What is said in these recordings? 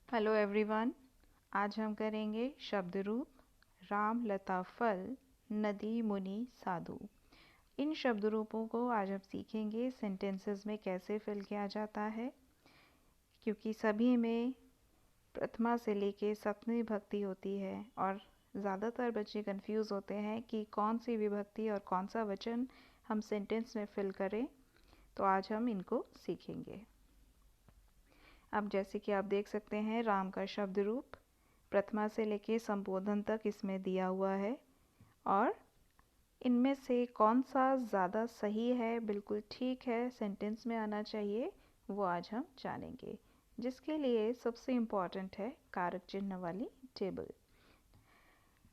Hello everyone. आज हम करेंगे शब्द रूप राम लता फल नदी मुनि साधु। इन शब्द रूपों को आज हम सीखेंगे सेंटेंसेस में कैसे फिल किया जाता है, क्योंकि सभी में प्रथमा से लेके सप्तमी विभक्ति होती है और ज़्यादातर बच्चे कंफ्यूज होते हैं कि कौन सी विभक्ति और कौन सा वचन हम सेंटेंस में फिल करें। तो आज हम इनको सीखेंगे। अब जैसे कि आप देख सकते हैं, राम का शब्द रूप प्रथमा से लेके संबोधन तक इसमें दिया हुआ है और इनमें से कौन सा ज़्यादा सही है, बिल्कुल ठीक है, सेंटेंस में आना चाहिए, वो आज हम जानेंगे। जिसके लिए सबसे इम्पॉर्टेंट है कारक चिन्ह वाली टेबल।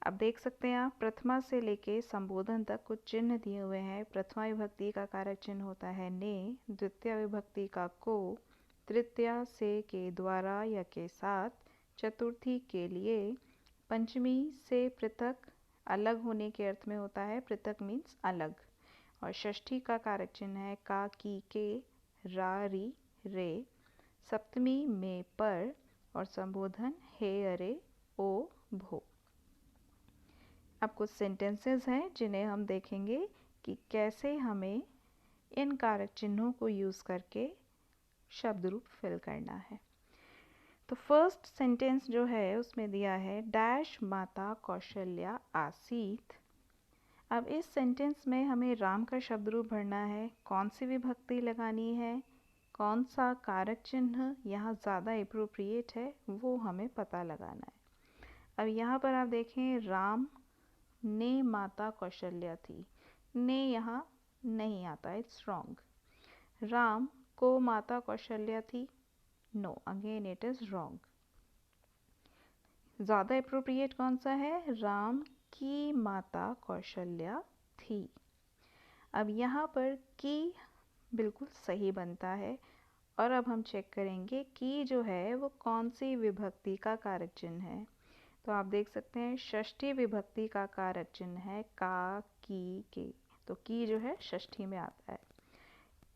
अब देख सकते हैं आप, प्रथमा से लेके संबोधन तक कुछ चिन्ह दिए हुए हैं। प्रथमा विभक्ति का कारक चिन्ह होता है ने, द्वितीय विभक्ति का को, तृतीया से के द्वारा या के साथ, चतुर्थी के लिए, पंचमी से पृथक अलग होने के अर्थ में होता है, पृथक मीन्स अलग, और षष्ठी का कारक चिन्ह है का, की, के, रा, री, रे, सप्तमी में पर, और संबोधन हे, अरे, ओ, भो। अब कुछ सेंटेंसेस हैं जिन्हें हम देखेंगे कि कैसे हमें इन कारक चिन्हों को यूज़ करके शब्द रूप फिल करना है। तो फर्स्ट सेंटेंस जो है उसमें दिया है डैश माता कौशल्या आसीत। अब इस सेंटेंस में हमें राम का शब्द रूप भरना है, कौन सी विभक्ति लगानी है, कौन सा कारक चिन्ह यहाँ ज़्यादा एप्रोप्रिएट है, वो हमें पता लगाना है। अब यहाँ पर आप देखें, राम ने माता कौशल्या थी, ने यहाँ नहीं आता, इट्स रॉन्ग। राम को माता कौशल्या थी, no, again it is wrong. ज़्यादा अप्रोप्रिएट कौन सा है, राम की माता कौशल्या थी। अब यहाँ पर की बिल्कुल सही बनता है और अब हम चेक करेंगे की जो है वो कौन सी विभक्ति का कारक चिन्ह है। तो आप देख सकते हैं षष्ठी विभक्ति का कारक चिन्ह है का, की, के, तो की जो है षष्ठी में आता है।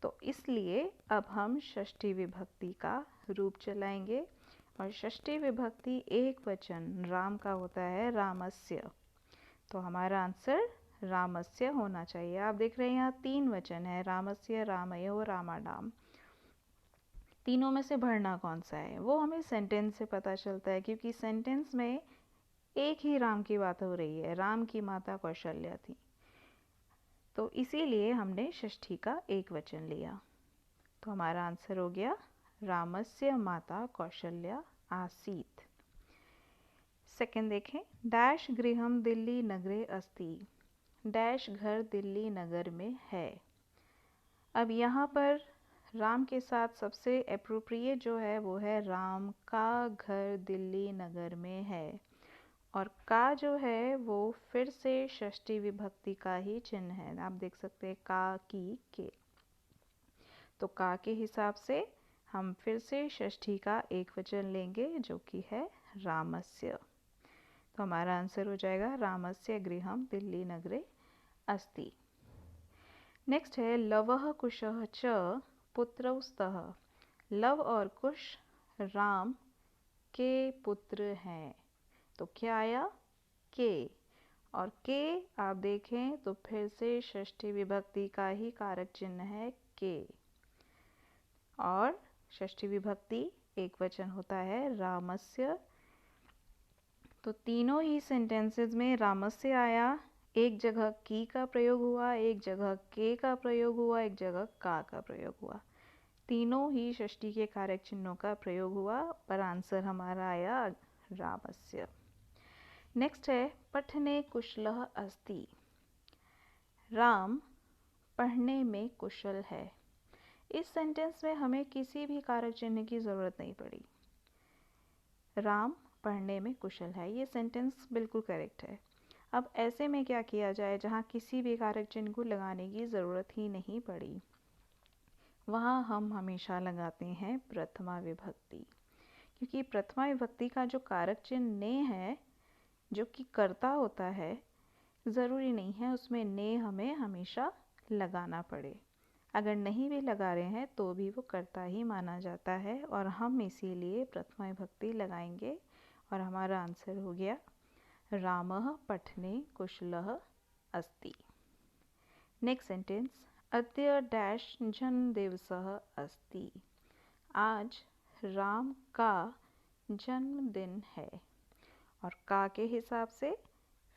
तो इसलिए अब हम षष्ठी विभक्ति का रूप चलाएंगे और षष्ठी विभक्ति एक वचन राम का होता है, रामस्य। तो हमारा आंसर रामस्य होना चाहिए। आप देख रहे हैं यहाँ तीन वचन है, रामस्य, रामयो, रामाणाम। तीनों में से भरना कौन सा है वो हमें सेंटेंस से पता चलता है, क्योंकि सेंटेंस में एक ही राम की बात हो रही है, राम की माता कौशल्या थी, तो इसीलिए हमने षष्ठी का एक वचन लिया। तो हमारा आंसर हो गया रामस्य माता कौशल्या आसीत। सेकंड देखें, डैश गृहम दिल्ली नगरे अस्ति। डैश घर दिल्ली नगर में है। अब यहाँ पर राम के साथ सबसे अप्रोप्रिएट जो है वो है राम का घर दिल्ली नगर में है, और का जो है वो फिर से षष्ठी विभक्ति का ही चिन्ह है। आप देख सकते हैं का, की, के, तो का के हिसाब से हम फिर से षष्ठी का एक वचन लेंगे जो कि है रामस्य। तो हमारा आंसर हो जाएगा रामस्य गृहम दिल्ली नगरे अस्ति। नेक्स्ट है लवः कुशः च पुत्रौ स्तः। लव और कुश राम के पुत्र हैं, तो क्या आया, के, और के आप देखें तो फिर से षष्ठी विभक्ति का ही कारक चिन्ह है के, और षष्ठी विभक्ति एक वचन होता है रामस्य। तो तीनों ही सेंटेंसेस में रामस्य आया, एक जगह की का प्रयोग हुआ, एक जगह के का प्रयोग हुआ, एक जगह का प्रयोग हुआ। तीनों ही षष्ठी के कारक चिन्हों का प्रयोग हुआ, पर आंसर हमारा आया रामस्य। नेक्स्ट है पठने कुशलः अस्ति। राम पढ़ने में कुशल है। इस सेंटेंस में हमें किसी भी कारक चिन्ह की ज़रूरत नहीं पड़ी। राम पढ़ने में कुशल है, ये सेंटेंस बिल्कुल करेक्ट है। अब ऐसे में क्या किया जाए जहाँ किसी भी कारक चिन्ह को लगाने की ज़रूरत ही नहीं पड़ी, वहाँ हम हमेशा लगाते हैं प्रथमा विभक्ति, क्योंकि प्रथमा विभक्ति का जो कारक चिन्ह ने है, जो कि कर्ता होता है, ज़रूरी नहीं है उसमें ने हमें हमेशा लगाना पड़े। अगर नहीं भी लगा रहे हैं तो भी वो कर्ता ही माना जाता है और हम इसीलिए प्रथमा विभक्ति लगाएंगे और हमारा आंसर हो गया रामः पठने कुशलः अस्ति। नेक्स्ट सेंटेंस, अद्य डैश जन्मदिवसः अस्ति। आज राम का जन्मदिन है। और का के हिसाब से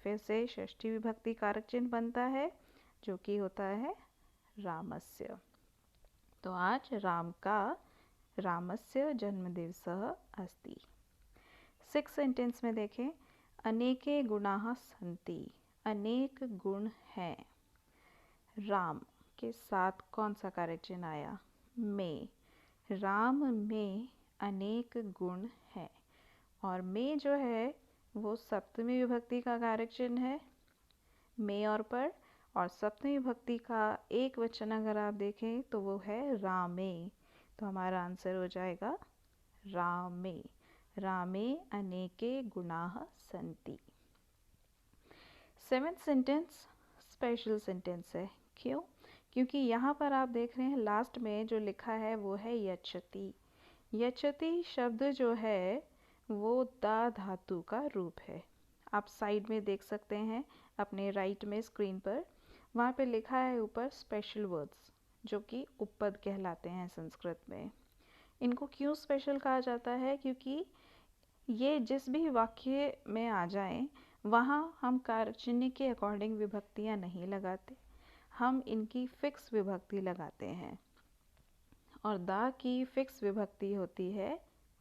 फिर से षष्ठी विभक्ति कारक चिन्ह बनता है जो कि होता है रामस्य। तो आज राम का रामस्य जन्मदिवसः अस्ति। सिक्स सेंटेंस में देखें, अनेके गुणाः सन्ति। अनेक गुण हैं। राम के साथ कौन सा कारक चिन्ह आया? में। राम में अनेक गुण हैं। और में जो है वो सप्तमी विभक्ति का कारक चिन्ह है में और पर, और सप्तमी विभक्ति का एक वचन अगर आप देखें तो वो है रामे। तो हमारा आंसर हो जाएगा रामे। रामे अनेके गुणाः सन्ति। सेवेंथ सेंटेंस स्पेशल सेंटेंस है। क्यों? क्योंकि यहाँ पर आप देख रहे हैं लास्ट में जो लिखा है वो है यच्छति। यच्छति शब्द जो है वो दा धातु का रूप है। आप साइड में देख सकते हैं अपने राइट में स्क्रीन पर, वहाँ पे लिखा है ऊपर स्पेशल वर्ड्स जो कि उपपद कहलाते हैं संस्कृत में। इनको क्यों स्पेशल कहा जाता है? क्योंकि ये जिस भी वाक्य में आ जाएं वहाँ हम कारक चिन्ह के अकॉर्डिंग विभक्तियाँ नहीं लगाते, हम इनकी फिक्स विभक्ति लगाते हैं। और दा की फिक्स विभक्ति होती है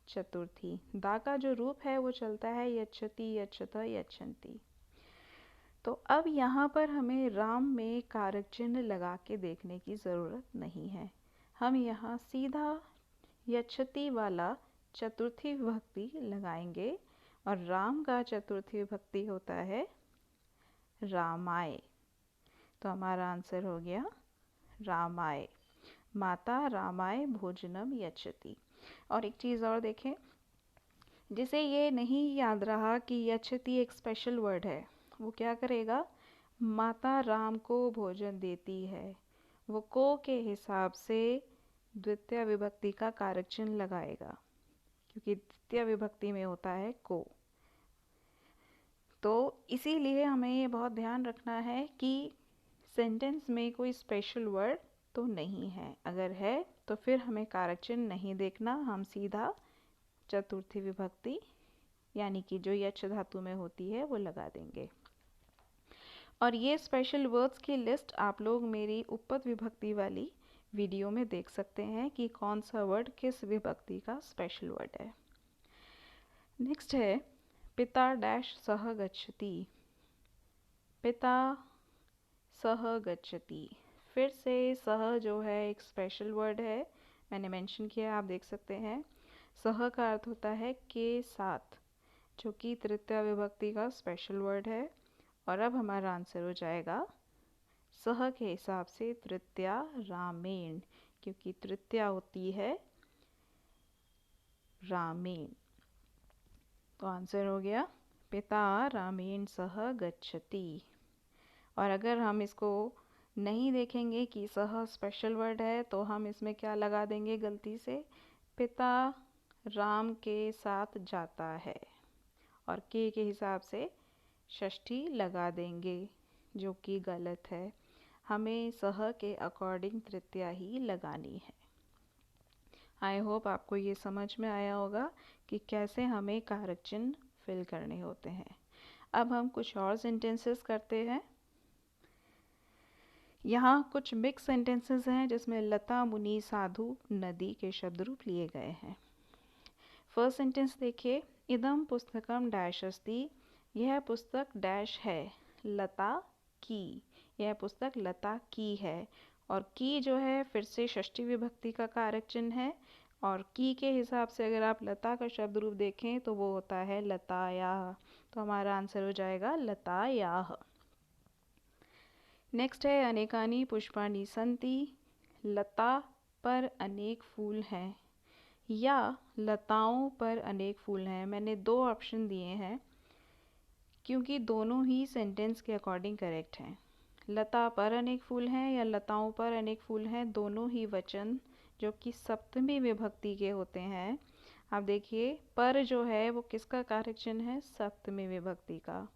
चतुर्थी। दा का जो रूप है वो चलता है यच्छति, यच्छत, यच्छन्ति। तो अब यहाँ पर हमें राम में कारक चिन्ह लगा के देखने की ज़रूरत नहीं है। हम यहाँ सीधा यच्छति वाला चतुर्थी विभक्ति लगाएंगे और राम का चतुर्थी विभक्ति होता है रामाय। तो हमारा आंसर हो गया रामाय। माता रामाय भोजनम यच्छति। और एक चीज़ और देखें, जिसे ये नहीं याद रहा कि यच्छति एक स्पेशल वर्ड है, वो क्या करेगा? माता राम को भोजन देती है, वो को के हिसाब से द्वितीय विभक्ति का कारक चिन्ह लगाएगा क्योंकि द्वितीय विभक्ति में होता है को। तो इसीलिए हमें ये बहुत ध्यान रखना है कि सेंटेंस में कोई स्पेशल वर्ड तो नहीं है। अगर है तो फिर हमें कारक चिन्ह नहीं देखना, हम सीधा चतुर्थी विभक्ति यानी कि जो यच्छ धातु में होती है वो लगा देंगे। और ये स्पेशल वर्ड्स की लिस्ट आप लोग मेरी उपपद विभक्ति वाली वीडियो में देख सकते हैं कि कौन सा वर्ड किस विभक्ति का स्पेशल वर्ड है। नेक्स्ट है पिता डैश सह गच्छति। पिता सह गच्छति। फिर से सह जो है एक स्पेशल वर्ड है, मैंने मेंशन किया, आप देख सकते हैं। सह का अर्थ होता है के साथ, जो कि तृतीय विभक्ति का स्पेशल वर्ड है। और अब हमारा आंसर हो जाएगा सह के हिसाब से तृतीया रामेण, क्योंकि तृतीया होती है रामेण। तो आंसर हो गया पिता रामेण सह गच्छति। और अगर हम इसको नहीं देखेंगे कि सह स्पेशल वर्ड है तो हम इसमें क्या लगा देंगे गलती से? पिता राम के साथ जाता है और के हिसाब से षष्ठी लगा देंगे, जो कि गलत है। हमें सह के अकॉर्डिंग तृतीया ही लगानी है। आई होप आपको ये समझ में आया होगा कि कैसे हमें कारक चिन्ह फिल करने होते हैं। अब हम कुछ और सेंटेंसेस करते हैं। यहाँ कुछ मिक्स सेंटेंसेस हैं जिसमें लता, मुनि, साधु, नदी के शब्द रूप लिए गए हैं। फर्स्ट सेंटेंस देखिए, इदम पुस्तकम डैश अस्ति। यह पुस्तक डैश है, लता की। यह पुस्तक लता की है। और की जो है फिर से षष्ठी विभक्ति का कारक चिन्ह है। और की के हिसाब से अगर आप लता का शब्द रूप देखें तो वो होता है लतायाः। तो हमारा आंसर हो जाएगा लतायाः। नेक्स्ट है अनेकानि पुष्पाणि सन्ति। लता पर अनेक फूल हैं या लताओं पर अनेक फूल हैं। मैंने दो ऑप्शन दिए हैं क्योंकि दोनों ही सेंटेंस के अकॉर्डिंग करेक्ट हैं। लता पर अनेक फूल हैं या लताओं पर अनेक फूल हैं, दोनों ही वचन जो कि सप्तमी विभक्ति के होते हैं। आप देखिए पर जो है वो किसका कारक चिन्ह है, सप्तमी विभक्ति का,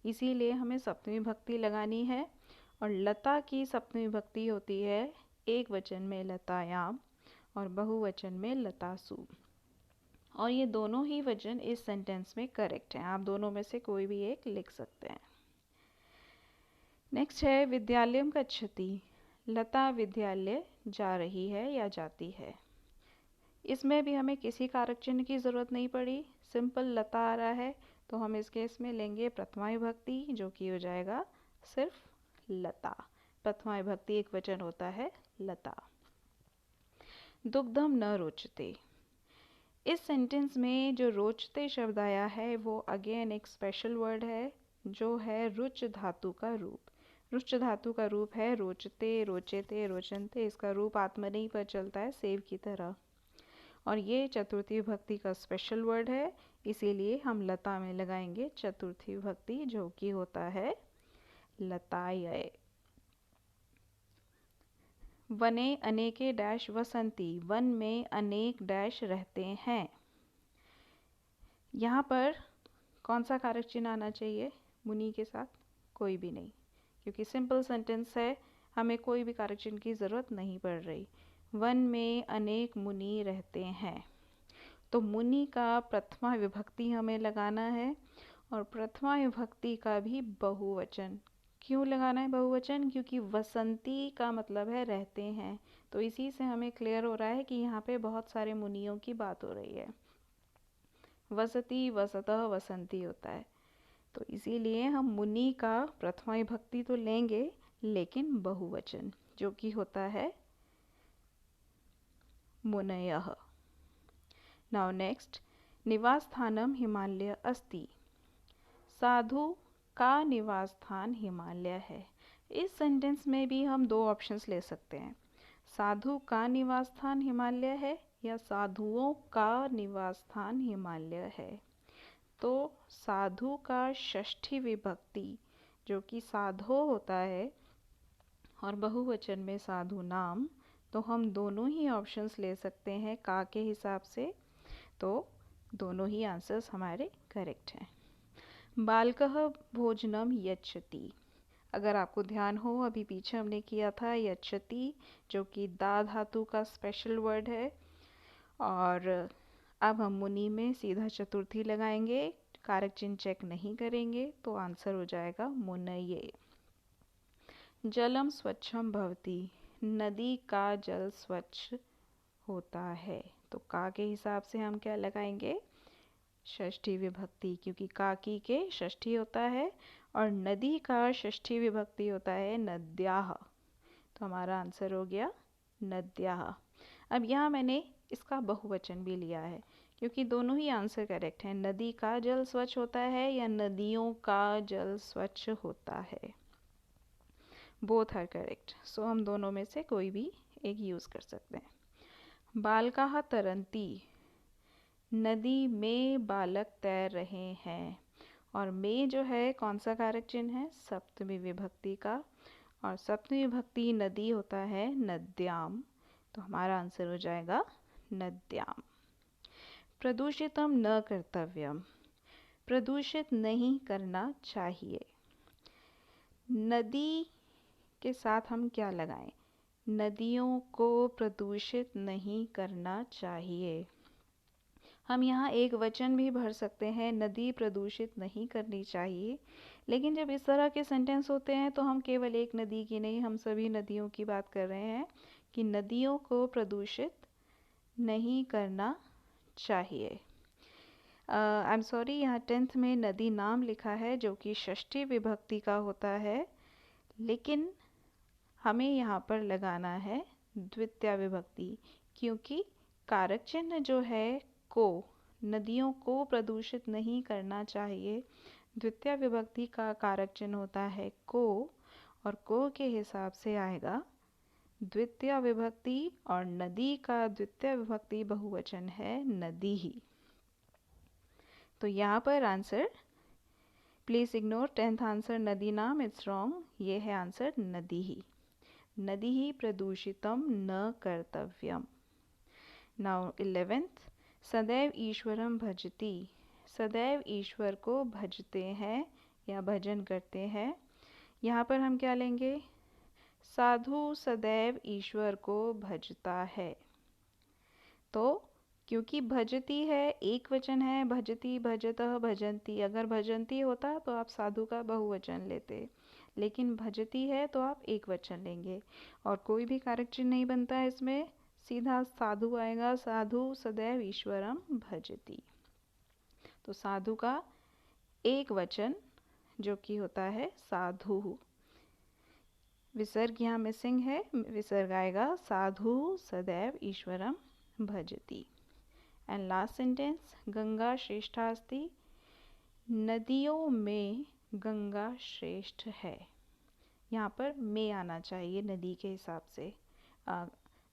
इसीलिए हमें सप्तमी विभक्ति लगानी है। और लता की सप्तमी विभक्ति होती है एक वचन में लतायाम और बहुवचन में लतासु, और ये दोनों ही वचन इस सेंटेंस में करेक्ट हैं। आप दोनों में से कोई भी एक लिख सकते हैं। नेक्स्ट है विद्यालयम गच्छति, लता विद्यालय जा रही है या जाती है। इसमें भी हमें किसी कारक चिन्ह की ज़रूरत नहीं पड़ी, सिंपल लता आ रहा है तो हम इस केस में लेंगे प्रथमा विभक्ति, जो कि हो जाएगा सिर्फ लता। प्रथमा विभक्ति एक वचन होता है लता। दुग्धम न रोचते, इस सेंटेंस में जो रोचते शब्द आया है वो अगेन एक स्पेशल वर्ड है, जो है रुच धातु का रूप। रुच धातु का रूप है रोचते, रोचेते, रोचनते। इसका रूप आत्मनेयी पर चलता है सेव की तरह, और ये चतुर्थी विभक्ति का स्पेशल वर्ड है, इसीलिए हम लता में लगाएंगे चतुर्थी विभक्ति, जो कि होता है लताय। वने अनेके डैश वसंती, वन में अनेक डैश रहते हैं। यहाँ पर कौन सा कारक चिन्ह आना चाहिए मुनि के साथ, कोई भी नहीं, क्योंकि सिंपल सेंटेंस है, हमें कोई भी कारक चिन्ह की ज़रूरत नहीं पड़ रही। वन में अनेक मुनि रहते हैं, तो मुनि का प्रथमा विभक्ति हमें लगाना है, और प्रथमा विभक्ति का भी बहुवचन। क्यों लगाना है बहुवचन, क्योंकि वसंती का मतलब है रहते हैं, तो इसी से हमें क्लियर हो रहा है कि यहाँ पे बहुत सारे मुनियों की बात हो रही है। वसती, वसतः, वसंती होता है, तो इसीलिए हम मुनि का प्रथमा विभक्ति तो लेंगे लेकिन बहुवचन, जो कि होता है मुनयः। नाउ नेक्स्ट, निवास स्थानम हिमालय अस्ति, साधु का निवास स्थान हिमालय है। इस सेंटेंस में भी हम दो ऑप्शंस ले सकते हैं, साधु का निवास स्थान हिमालय है या साधुओं का निवास स्थान हिमालय है। तो साधु का षष्ठी विभक्ति जो कि साधो होता है और बहुवचन में साधु नाम, तो हम दोनों ही ऑप्शंस ले सकते हैं का के हिसाब से, तो दोनों ही आंसर्स हमारे करेक्ट हैं। बालकः भोजनम यच्छति, अगर आपको ध्यान हो अभी पीछे हमने किया था यच्छति, जो कि दा धातु का स्पेशल वर्ड है, और अब हम मुनि में सीधा चतुर्थी लगाएंगे, कारक चिन्ह चेक नहीं करेंगे, तो आंसर हो जाएगा मुनये। जलम स्वच्छम भवति, नदी का जल स्वच्छ होता है, तो का के हिसाब से हम क्या लगाएंगे, षष्ठी विभक्ति, क्योंकि काकी के षष्ठी होता है और नदी का षष्ठी विभक्ति होता है नद्याः, तो हमारा आंसर हो गया नद्याः। अब यहाँ मैंने इसका बहुवचन भी लिया है, क्योंकि दोनों ही आंसर करेक्ट हैं, नदी का जल स्वच्छ होता है या नदियों का जल स्वच्छ होता है, बोथ आर करेक्ट, सो हम दोनों में से कोई भी एक यूज़ कर सकते हैं। बालकाः तरन्ति, नदी में बालक तैर रहे हैं, और में जो है कौन सा कारक चिन्ह है, सप्तमी विभक्ति का, और सप्तमी विभक्ति नदी होता है नद्याम, तो हमारा आंसर हो जाएगा नद्याम। प्रदूषितम न कर्तव्यम, प्रदूषित नहीं करना चाहिए। नदी के साथ हम क्या लगाएं, नदियों को प्रदूषित नहीं करना चाहिए। हम यहाँ एक वचन भी भर सकते हैं, नदी प्रदूषित नहीं करनी चाहिए, लेकिन जब इस तरह के सेंटेंस होते हैं तो हम केवल एक नदी की नहीं, हम सभी नदियों की बात कर रहे हैं कि नदियों को प्रदूषित नहीं करना चाहिए। आई एम सॉरी, यहाँ 10th में नदी नाम लिखा है जो कि षष्ठी विभक्ति का होता है, लेकिन हमें यहाँ पर लगाना है द्वितीया विभक्ति, क्योंकि कारक चिन्ह जो है को, नदियों को प्रदूषित नहीं करना चाहिए, द्वितीया विभक्ति का कारक चिन्ह होता है को, और को के हिसाब से आएगा द्वितीया विभक्ति, और नदी का द्वितीया विभक्ति बहुवचन है नदी ही, तो यहाँ पर answer please ignore 10th answer नदी नाम, इट्स रॉन्ग। ये है आंसर नदी ही। नदी ही प्रदूषितम न कर्तव्यम। नाउ 11th, सदैव ईश्वरम भजती। सदैव ईश्वर को भजते हैं या भजन करते हैं। यहाँ पर हम क्या लेंगे? साधु सदैव ईश्वर को भजता है। तो क्योंकि भजती है एक वचन है, भजती भजतः भजंती, अगर भजंती होता तो आप साधु का बहुवचन लेते, लेकिन भजती है तो आप एक वचन लेंगे और कोई भी कारक चिन्ह नहीं बनता है इसमें, सीधा साधु आएगा। साधु सदैव ईश्वरम भजती। तो साधु का एक वचन जो कि होता है साधु। विसर्ग यहाँ मिसिंग है, विसर्ग आएगा साधु सदैव ईश्वरम भजती। एंड लास्ट सेंटेंस, गंगा श्रेष्ठा अस्ति। नदियों में गंगा श्रेष्ठ है। यहाँ पर में आना चाहिए नदी के हिसाब से।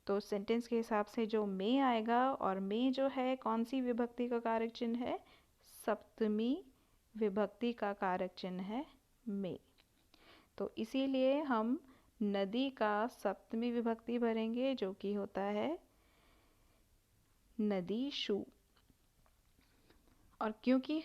तो सेंटेंस के हिसाब से जो में आएगा, और में जो है कौन सी विभक्ति का कारक चिन्ह है? सप्तमी विभक्ति का कारक चिन्ह है में। तो इसीलिए हम नदी का सप्तमी विभक्ति भरेंगे जो कि होता है नदीषु। और क्योंकि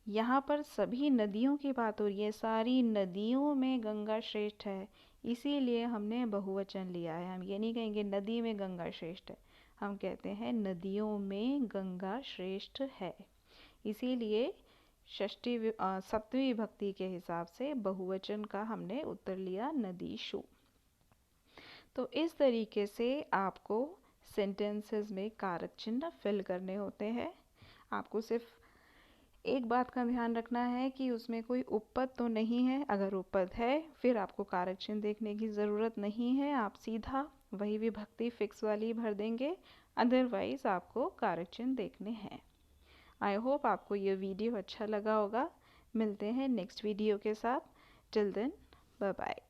यहाँ पर सभी नदियों की बात हो रही है, सारी नदियों में गंगा श्रेष्ठ है, इसीलिए हमने बहुवचन लिया है। हम ये नहीं कहेंगे नदी में गंगा श्रेष्ठ है, हम कहते हैं नदियों में गंगा श्रेष्ठ है। इसीलिए सप्तमी विभक्ति के हिसाब से बहुवचन का हमने उत्तर लिया नदीषु। तो इस तरीके से आपको सेंटेंसेस में कारक चिन्ह फिल करने होते हैं। आपको सिर्फ एक बात का ध्यान रखना है कि उसमें कोई उपपद तो नहीं है। अगर उपपद है फिर आपको कारक चिन्ह देखने की ज़रूरत नहीं है, आप सीधा वही विभक्ति फिक्स वाली भर देंगे, अदरवाइज़ आपको कारक चिन्ह देखने हैं। आई होप आपको ये वीडियो अच्छा लगा होगा। मिलते हैं नेक्स्ट वीडियो के साथ। Till then, bye bye.